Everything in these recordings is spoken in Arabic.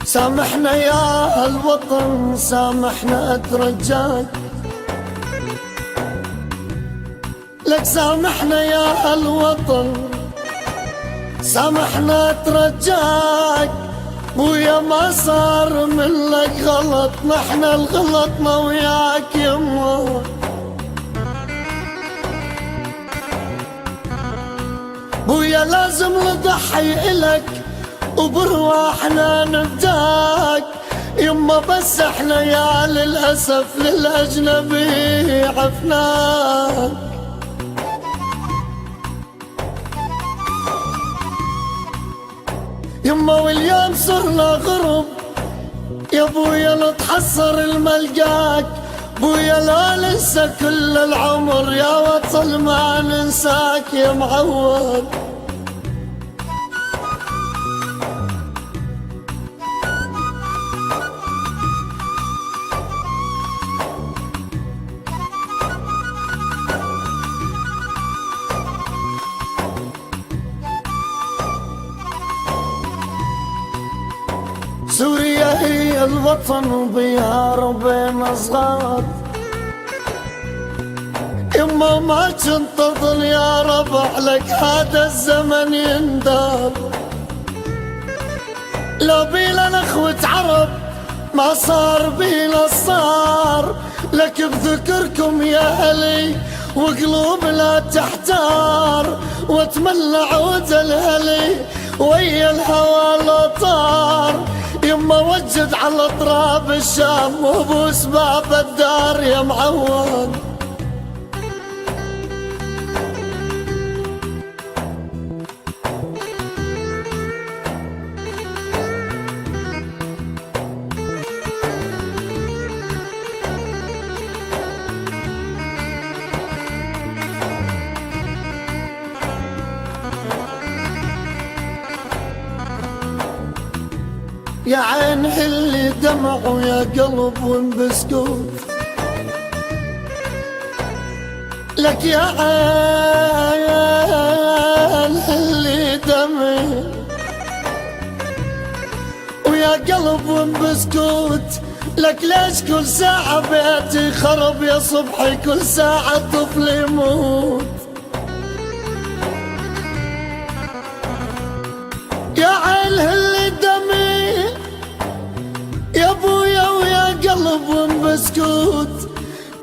سامحنا يا الوطن سامحنا اترجاك، لك سامحنا يا الوطن سامحنا اترجاك. ويا ما صار منك غلط نحنا الغلطنا وياك يما. بويا لازم نضحي إلك وبرواحنا نفداك يما، بس احنا يا للأسف للأجنبي عفناك. يما واليوم صرنا غرب يا بويا نتحسر الملقاك. بويا لا ننسى كل العمر يا وطن ما ننساك يا معود. سوريا هي الوطن وبيها ربنا صغار يما، ما كنت اظن يا ربع لك هذا الزمن يندار. لو بينا نخوة عرب ما صار بينا صار، لك بذكركم يا أهلي وقلوب لا تحتار. واتمنى عود الهلي ويا الهوى لا طار يما، وجد على اطراب الشام وبوس باب الدار يا معود. يا عين اللي دمع ويا قلب وانبسكوت، لك يا عين اللي دمع ويا قلب وانبسكوت. لك ليش كل ساعة بيتي خرب يا صبحي كل ساعة طفل يموت. يا عين اللي دمع يا بويا ويا قلب وانبسكوت،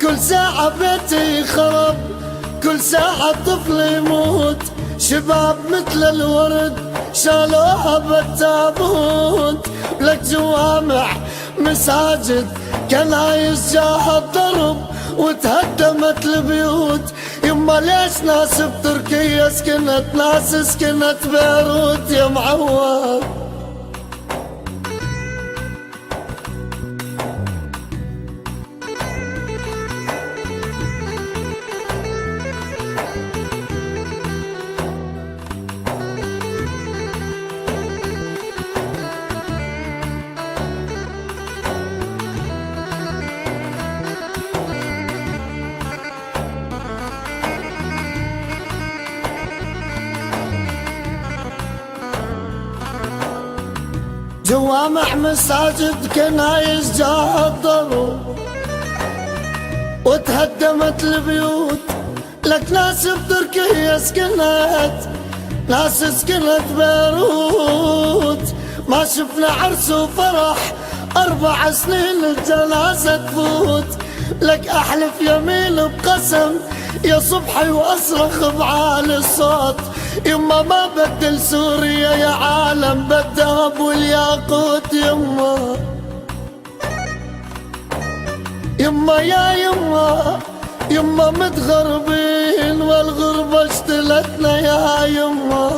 كل ساعة بيتي خرب كل ساعة طفل يموت. شباب مثل الورد شالوها بالتابوت، لك جوامع مساجد كنايس جاها الضرب وتهدمت البيوت. يما ليش ناس بتركيا سكنت ناس سكنت بيروت يا معود. جوامع مساجد كنايس جاها الضرب وتهدمت البيوت. لك ناس بتركيا سكنت ناس سكنت بيروت. ما شفنا عرس وفرح 4 سنين الجنازة تفوت. لك احلف يمين بقسم يا صبحي واصرخ بعالي الصوت يما، ما بدل سوريا يا عالم بالذهب والياقوت يما. يما يا يما يما متغربين والغربة اشتلتنا يا يما.